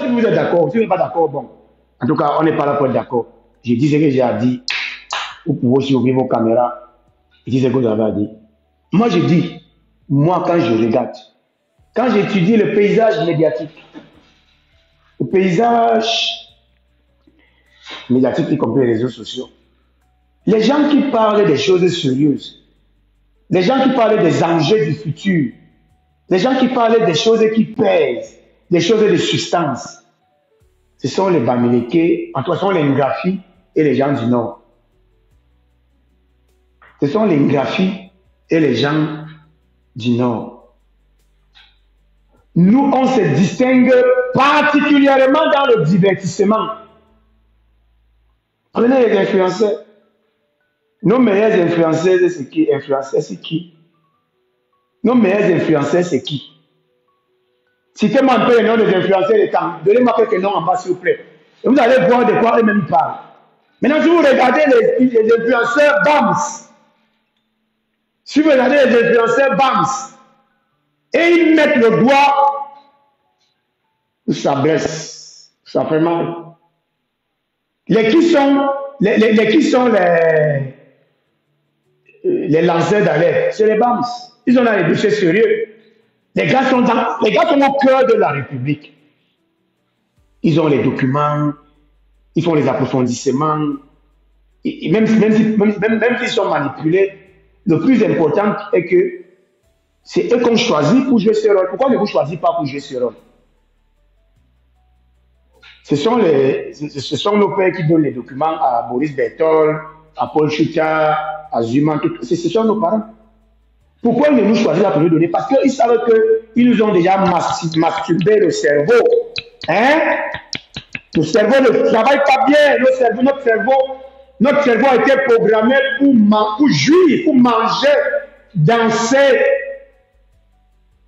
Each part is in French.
Si vous êtes d'accord, si vous n'êtes pas d'accord, bon. En tout cas, on n'est pas là pour être d'accord. Je dis ce que j'ai à dire. Vous pouvez aussi ouvrir vos caméras et dire ce que vous avez à dire. Moi, je dis, moi, quand je regarde, quand j'étudie le paysage médiatique, le paysage médiatique, y compris les réseaux sociaux, les gens qui parlent des choses sérieuses, les gens qui parlent des enjeux du futur, les gens qui parlent des choses qui pèsent, des choses de substance, ce sont les Bamileke, en tout cas, ce sont les Ngafi et les gens du Nord. Ce sont les Ngafi et les gens du Nord. Nous, on se distingue particulièrement dans le divertissement. Prenez les influenceurs. Nos meilleurs influenceurs, c'est qui? Influenceurs, c'est qui? Nos meilleurs influenceurs, c'est qui? Citez-moi un peu les noms des influenceurs des temps. Donnez-moi quelques noms en bas, s'il vous plaît. Et vous allez voir de quoi eux-mêmes parlent. Maintenant, si vous regardez les influenceurs BAMS, si vous regardez les influenceurs BAMS, et ils mettent le doigt, ça blesse, ça fait mal. Qui sont les lanceurs d'alerte? C'est les BAMS. Ils ont là les dossiers sérieux. Les gars sont au cœur de la République. Ils ont les documents, ils font les approfondissements. Et même s'ils sont manipulés, le plus important est que c'est eux qu'on choisit pour jouer ce rôle. Pourquoi ne vous choisissez pas pour jouer ce rôle? Ce sont nos pères qui donnent les documents à Boris Bertol, à Paul Choutia, à Zuma. Ce sont nos parents. Pourquoi ils ne nous choisissent pas pour nous donner? Parce qu'ils savent qu'ils nous ont déjà masturbé le cerveau. Hein? Le cerveau ne travaille pas bien. Notre cerveau a été programmé pour jouir, pour manger, danser,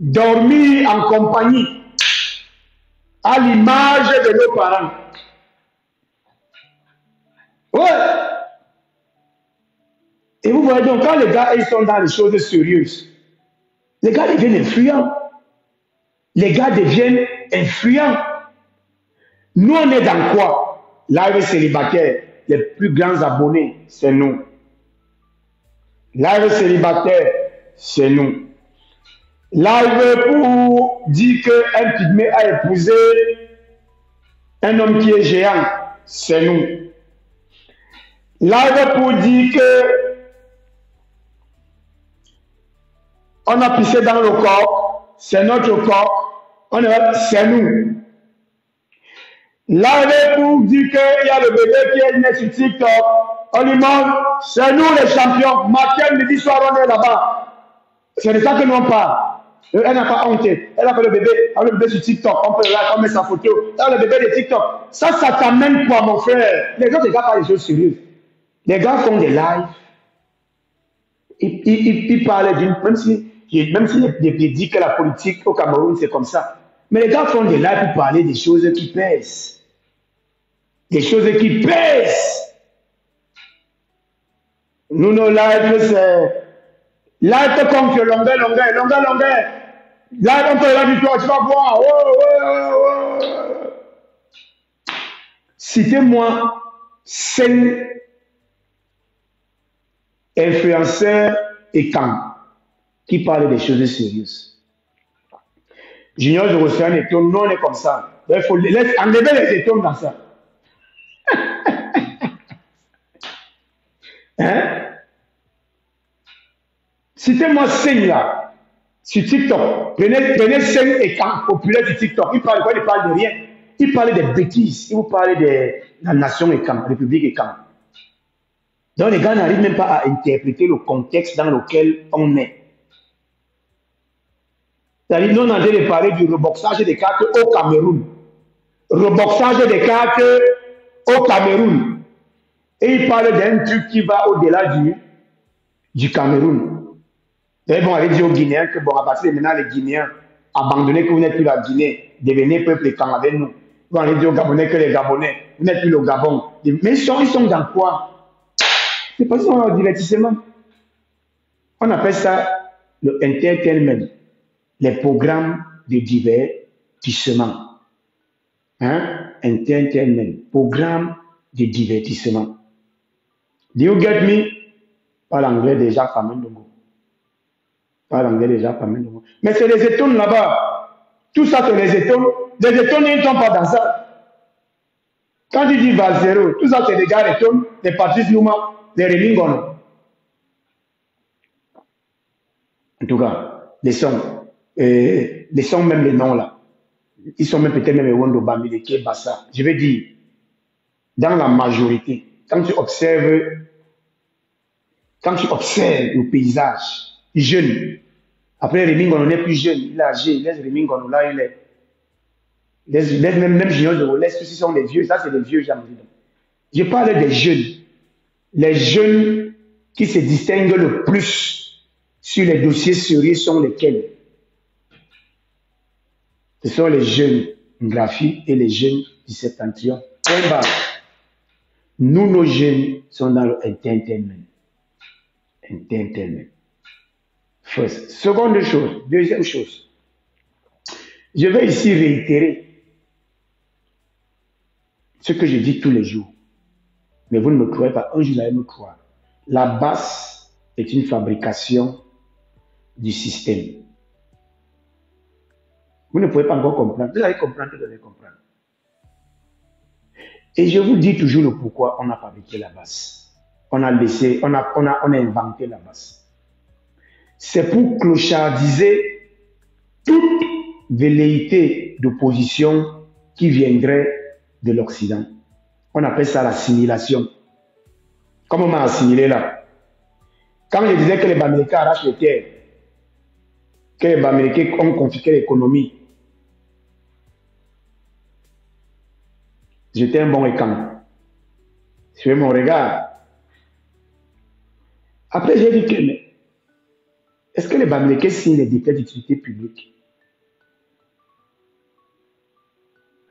dormir en compagnie, à l'image de nos parents. Ouais. Et vous voyez donc, quand les gars ils sont dans les choses sérieuses, les gars deviennent influents. Les gars deviennent influents. Nous, on est dans quoi? Live célibataire, les plus grands abonnés, c'est nous. Live célibataire, c'est nous. Live pour dire qu'un pygmée a épousé un homme qui est géant, c'est nous. Live pour dire que on a pissé dans le corps, c'est notre corps, c'est nous. Live pour dire qu'il y a le bébé qui est né sur TikTok, on lui demande, c'est nous les champions, matin, midi, soir, on est là-bas. C'est de ça que nous on parle. Elle n'a pas honte. Elle a fait le bébé sur TikTok. On peut là, on met sa photo. Elle a le bébé de TikTok. Ça t'amène quoi, mon frère? Les autres, les gars, parlent des choses sérieuses. Les gars font des lives. Ils parlent d'une. Même si je dis que la politique au Cameroun, c'est comme ça. Mais les gars font des lives pour parler des choses qui pèsent. Des choses qui pèsent. Nous, nos lives, c'est. Live comme que longueur. Live, on peut la victoire, tu vas voir. Citez-moi 5 influenceurs et camps qui parlent des choses sérieuses. Junior, je reçois un étonne, non, on est comme ça. Il faut enlever les étones dans ça. Hein? Citez-moi 5 là, sur TikTok. Prenez 5 écrans populaires sur TikTok. Ils parlent quoi? Ils parlent de rien. Ils parlent des bêtises. Ils vous parlent de la nation écran, République écran. Donc les gars n'arrivent même pas à interpréter le contexte dans lequel on est. C'est-à-dire, nous on a de parler du reboxage des cartes au Cameroun. Reboxage des cartes au Cameroun. Et ils parlent d'un truc qui va au-delà du Cameroun. Et bon, on avait dit aux Guinéens que, bon, à partir de maintenant, les Guinéens, abandonnez que vous n'êtes plus la Guinée, devenez peuple camp avec nous. On avait dit aux Gabonais que les Gabonais, vous n'êtes plus le Gabon. Mais ils sont dans quoi? C'est parce qu'ils sont dans le divertissement. On appelle ça le entertainment, les programmes de divertissement. Hein? Entertainment, programme de divertissement. Do you get me? Pas l'anglais déjà, Famendongo. Pas l'anglais déjà, Famendongo. Mais c'est les étones là-bas. Tout ça, c'est les étones. Les étones, ils ne sont pas dans ça. Quand tu dis Valzero, tout ça, c'est des gars étones, les Patrice Nouma, les Remingono. En tout cas, les sons, même les noms là. Ils sont même peut-être même les Wondo Bamileke, Bassa. Je veux dire, dans la majorité, quand tu observes le paysage, jeune, après Remingono n'est plus jeune, il est âgé, laisse Remingono là, il est. Même Junior de laisse, ceux ci sont des vieux, ça c'est des vieux gens. Je parle des jeunes, les jeunes qui se distinguent le plus sur les dossiers sérieux sont lesquels? Ce sont les jeunes graphiques et les jeunes du septentrion. Point barre. Nous, nos jeunes, sont dans le entertainment. Entertainment. First. Seconde chose. Deuxième chose. Je vais ici réitérer ce que je dis tous les jours. Mais vous ne me croyez pas. Un jour, vous allez me croire. La basse est une fabrication du système. Vous ne pouvez pas encore comprendre. Vous allez comprendre, vous allez comprendre. Et je vous dis toujours le pourquoi on a fabriqué la basse. On a inventé la basse. C'est pour clochardiser toute velléité d'opposition qui viendrait de l'Occident. On appelle ça l'assimilation. Comment on m'a assimilé là? Quand je disais que les Bamileke arrachent les terres, que les Bamileke ont confisqué l'économie, j'étais un bon écran. Suivez mon regard. Après, j'ai dit que, mais, est-ce que les Bamileke signent les décrets d'utilité publique?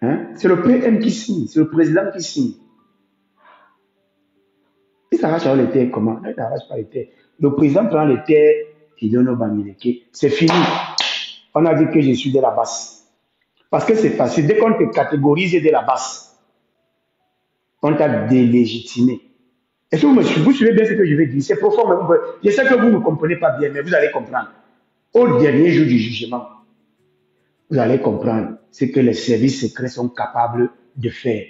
Hein? C'est le PM qui signe, c'est le président qui signe. Il s'arrache les terres comment? Non, il n'arrache pas les terres. Le président prend les terres et donne aux Bamileke. C'est fini. On a dit que je suis de la basse. Parce que c'est facile. Dès qu'on te catégorise de la basse, on t'a délégitimé. Est-ce que vous suivez bien ce que je vais dire? C'est profond, mais je sais que vous ne comprenez pas bien, mais vous allez comprendre. Au dernier jour du jugement, vous allez comprendre ce que les services secrets sont capables de faire.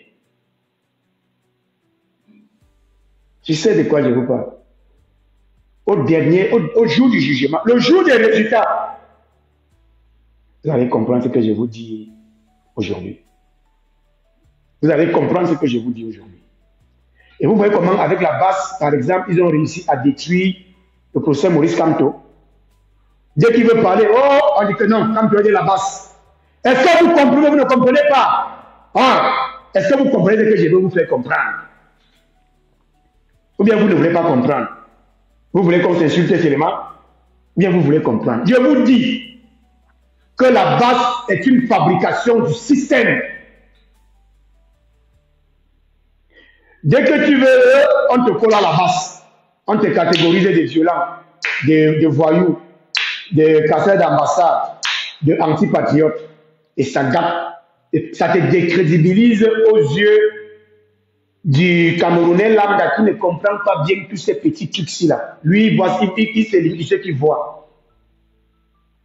Je sais de quoi je vous parle. Au jour du jugement, le jour des résultats, vous allez comprendre ce que je vous dis aujourd'hui. Vous allez comprendre ce que je vous dis aujourd'hui. Et vous voyez comment, avec la basse, par exemple, ils ont réussi à détruire le procès Maurice Kamto. Dès qu'il veut parler, oh, on dit que non, Kamto est de la basse. Est-ce que vous comprenez, vous ne comprenez pas? Hein? Est-ce que vous comprenez ce que je veux vous faire comprendre? Ou bien vous ne voulez pas comprendre? Vous voulez qu'on s'insulte seulement? Ou bien vous voulez comprendre? Je vous dis que la basse est une fabrication du système. Dès que tu veux, on te colle à la basse. On te catégorise des violents, des voyous, des casseurs d'ambassade, des antipatriotes. Et ça gâte, ça te décrédibilise aux yeux du Camerounais lambda qui ne comprend pas bien tous ces petits trucs-ci là. Lui, il se limite ce qu'il voit.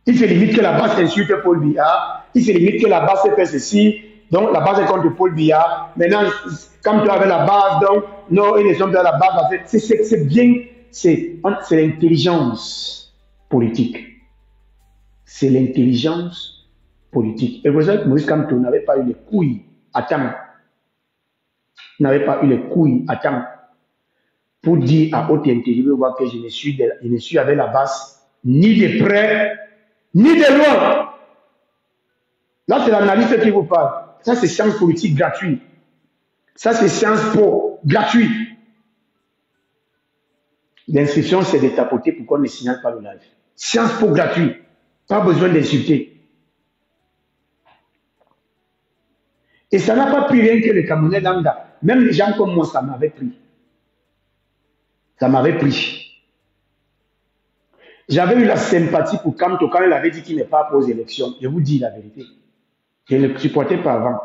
Il se limite que la base insulte Paul Biya. Il se limite que la base fait ceci. Donc la base est contre Paul Biya. Maintenant, comme tu avais la base, donc non, ils ne sont pas la base. C'est bien, c'est l'intelligence politique. C'est l'intelligence politique. Et vous savez que Maurice Kamto n'avait pas eu les couilles à temps. N'avait pas eu les couilles à temps pour dire à haute intelligence que je ne suis avec la base ni de près, ni de loin. Là, c'est l'analyste qui vous parle. Ça, c'est science politique gratuite. Ça, c'est science po gratuit. L'inscription, c'est de tapoter pour qu'on ne signale pas le live. Science po gratuit. Pas besoin d'insulter. Et ça n'a pas pris rien que le Camerounais lambda. Même les gens comme moi, ça m'avait pris. Ça m'avait pris. J'avais eu la sympathie pour Kamto quand il avait dit qu'il n'est pas pour aux élections. Je vous dis la vérité. Je ne le supportais pas avant.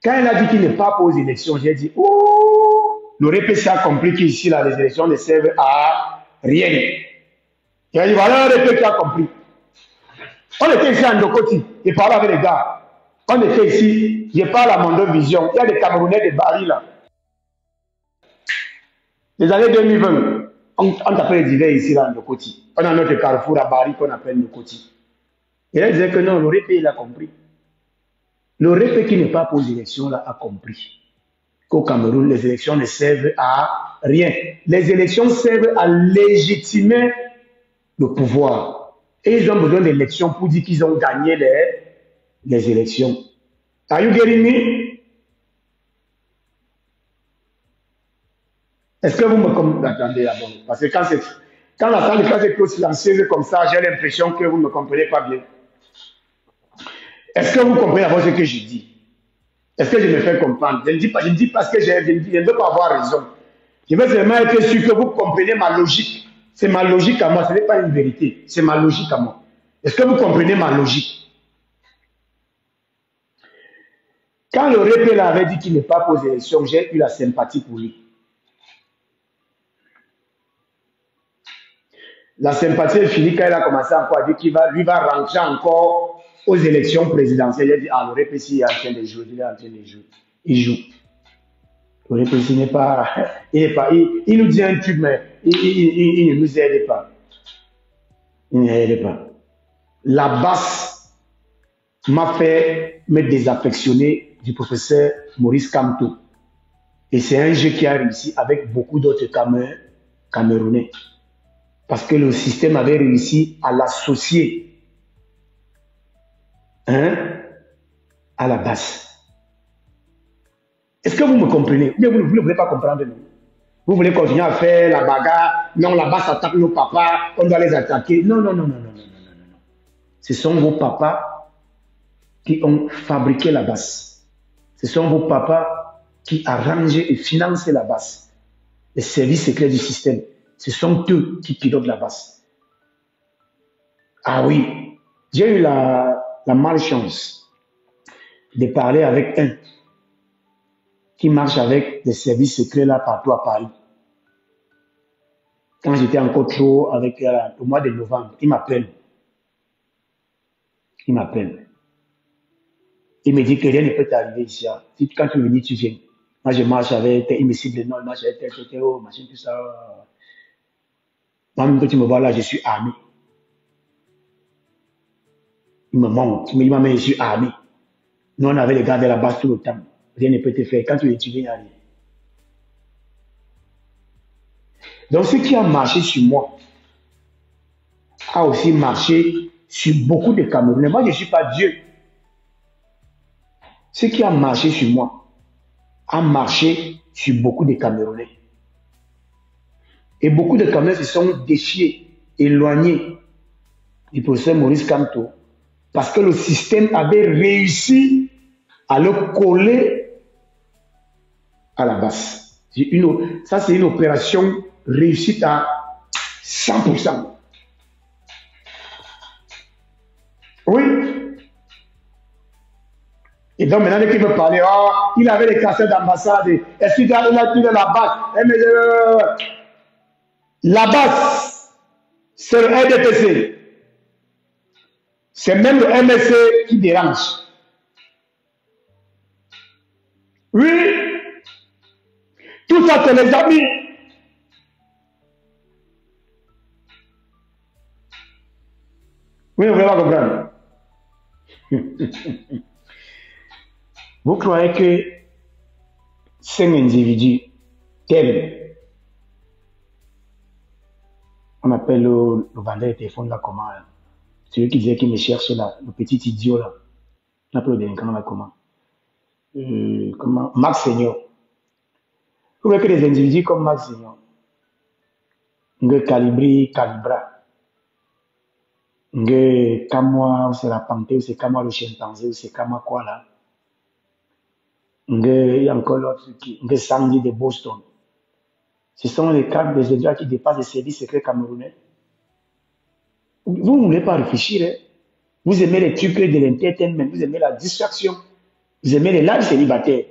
Quand il a dit qu'il n'est pas pour aux élections, j'ai dit, oh, le RPC a compris qu'ici, là, les élections ne servent à rien. Il a dit, voilà le RPC qui a compris. On était ici à Ndokoti, il parlait avec les gars. On était ici, je parle à Mondo Vision. Il y a des Camerounais de Bari là. Les années 2020, on t'appelle les divers ici là à Ndokoti. On a notre carrefour à Bari qu'on appelle Ndokoti. Et là, il disait que non, le RP, il a compris. Le RP qui n'est pas pour les élections là a compris qu'au Cameroun, les élections ne servent à rien. Les élections servent à légitimer le pouvoir. Et ils ont besoin d'élections pour dire qu'ils ont gagné les élections. Are you getting me? Est-ce que vous me comprenez? Attendez d'abord. Parce que quand la salle de classe est trop silencieuse comme ça, j'ai l'impression que vous ne me comprenez pas bien. Est-ce que vous comprenez d'abord ce que je dis? Est-ce que je me fais comprendre? Je ne dis pas ce que je ne veux pas avoir raison. Je veux seulement être sûr que vous comprenez ma logique. C'est ma logique à moi, ce n'est pas une vérité. C'est ma logique à moi. Est-ce que vous comprenez ma logique? Quand le RP avait dit qu'il n'est pas pour les élections, j'ai eu la sympathie pour lui. La sympathie est finie quand il a commencé encore à dire qu'il va rentrer encore aux élections présidentielles. Il a dit, ah, le RPC est en train de jouer, il est en train de jouer. Il joue. Le RPC n'est pas, il nous dit un truc, mais il ne nous aide pas. Il ne aide pas. La basse m'a fait me désaffectionner du professeur Maurice Kamto. Et c'est un jeu qui a réussi avec beaucoup d'autres Camerounais. Parce que le système avait réussi à l'associer à la base. Est-ce que vous me comprenez? Mais vous ne voulez pas comprendre. Vous voulez continuer à faire la bagarre. Non, la base attaque nos papas. On doit les attaquer. Non, non, non, non, non, non, non, non. Ce sont vos papas qui ont fabriqué la base. Ce sont vos papas qui arrangent et financent la base. Les services secrets du système. Ce sont eux qui pilotent la base. Ah oui, j'ai eu la malchance de parler avec un qui marche avec les services secrets là partout à Paris. Quand j'étais encore trop avec au mois de novembre, il m'appelle. Il m'appelle. Il me dit que rien ne peut t'arriver ici. Si quand tu veux, tu viens. Moi, je marche avec, il me cible, non, il marche avec tel, oh, machin, tout ça. Moi, même quand tu me vois là, je suis armé. Il me montre, il m'a dit, je suis armé. Nous, on avait les gars de la base tout le temps. Rien ne peut te faire. Quand tu veux, tu viens aller. Donc, ce qui a marché sur moi a aussi marché sur beaucoup de Camerounais. Moi, je ne suis pas Dieu. Ce qui a marché sur moi a marché sur beaucoup de Camerounais. Et beaucoup de Camerounais se sont défiés, éloignés du professeur Maurice Kamto parce que le système avait réussi à le coller à la base. Ça, c'est une opération réussite à 100%. Oui. Et donc maintenant, dès qu'il veut parler, oh, il avait les cassettes d'ambassade. Est-ce qu'il a la base? La base, c'est le RDPC. C'est même le MSC qui dérange. Oui. Tout ça, c'est les amis. Oui, vous ne voulez pas comprendre. Vous croyez que ces individus tels, on appelle le vendeur de téléphone là, comment? Celui qui disait qu'il me cherche là, le petit idiot là, on appelle le délinquant là, comment? Max Senior. Vous voyez que les individus comme Max Senior, Nge Calibri, Calibra, Nge Kamwa, c'est la panthère, c'est Kamwa le chimpanzé, c'est Kamwa quoi là? Il y a encore l'autre qui, Nge Sandy de Boston. Ce sont les cadres des étudiants qui dépassent les services secrets camerounais. Vous ne voulez pas réfléchir, hein? Vous aimez les trucs de l'entertainment, vous aimez la distraction. Vous aimez les lives célibataires.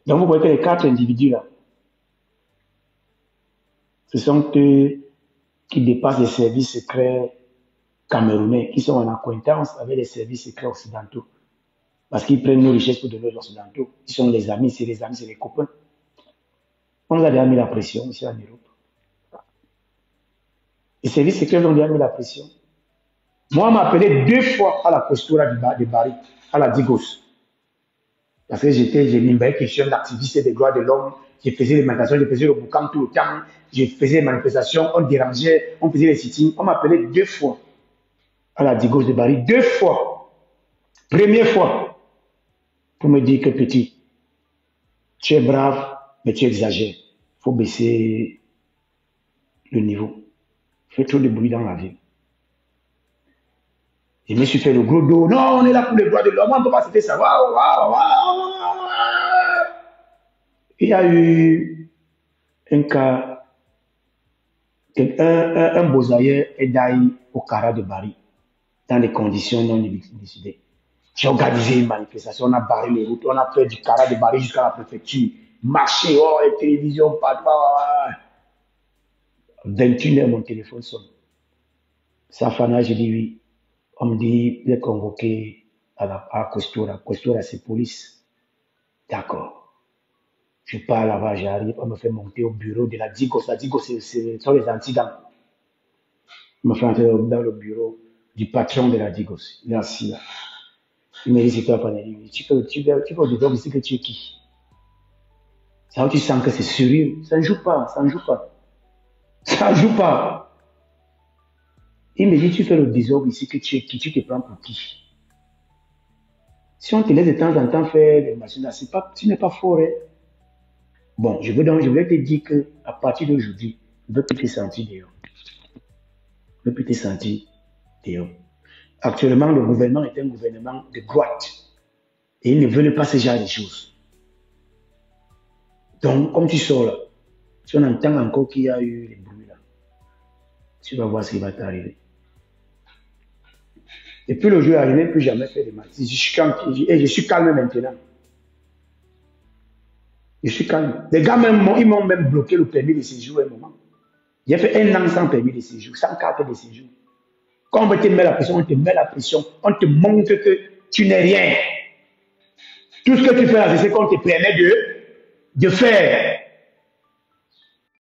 Donc vous voyez que les 4 individus là, ce sont eux qui dépassent les services secrets camerounais, qui sont en acquaintance avec les services secrets occidentaux. Parce qu'ils prennent nos richesses pour donner aux occidentaux. Ils sont les amis, c'est les copains. On nous a déjà mis la pression ici en Europe. Les services secrets ont déjà mis la pression. Moi, on m'a appelé 2 fois à la postura de Bari, à la Digos. Parce que j'ai mis une question d'activiste des droits de l'homme. Je faisais les manifestations, je faisais le boucan tout le temps. Je faisais les manifestations, on dérangeait, on faisait les sittings. On m'a appelé 2 fois à la Digos de Bari. 2 fois. Première fois, pour me dire que petit, tu es brave, mais tu exagères. Il faut baisser le niveau. Il fait trop de bruit dans la ville. Je me suis fait le gros dos. Non, on est là pour les droits de l'homme. On ne peut pas se faire ça. Waouh, waouh, waouh. Il y a eu un cas, un Bozaïen est d'ailleurs au Cara de Bari, dans des conditions non décidées. J'ai organisé une manifestation, on a barré les routes, on a fait du Cara de Bari jusqu'à la préfecture, marché, oh, les télévisions, partout. 21h, mon téléphone sonne. Safana, j'ai dit oui. On me dit, vous êtes convoqué à la Questura. Questura, c'est police. D'accord. Je pars là-bas, j'arrive, on me fait monter au bureau de la Digos. La Digos, ce sont les anti-gangs. On me fait entrer dans le bureau du patron de la Digos. Il est assis là. Il me dit, c'est toi, Panelli. Tu peux dire ici que tu es qui? C'est là où tu sens que c'est sérieux. Ça ne joue pas, ça ne joue pas. Ça ne joue pas. Il me dit, tu fais le désordre ici que tu es qui? Tu te prends pour qui? Si on te laisse de temps en temps faire des machines, tu n'es pas fort. Hein? Bon, je voulais te dire qu'à partir d'aujourd'hui, je ne veux plus te sentir dehors. Je ne veux plus te sentir dehors. Actuellement, le gouvernement est un gouvernement de droite. Et ils ne veulent pas ce genre de choses. Donc, comme tu sors là, si on entend encore qu'il y a eu des bruits là, tu vas voir ce qui va t'arriver. Et puis le jour arrivé, je n'ai plus jamais fait de mal. Je suis calme maintenant. Je suis calme. Les gars, ils m'ont même bloqué le permis de séjour à un moment. J'ai fait 1 an sans permis de séjour, sans carte de séjour. Quand on te met la pression, on te met la pression, on te montre que tu n'es rien. Tout ce que tu fais là, c'est ce qu'on te permet de faire.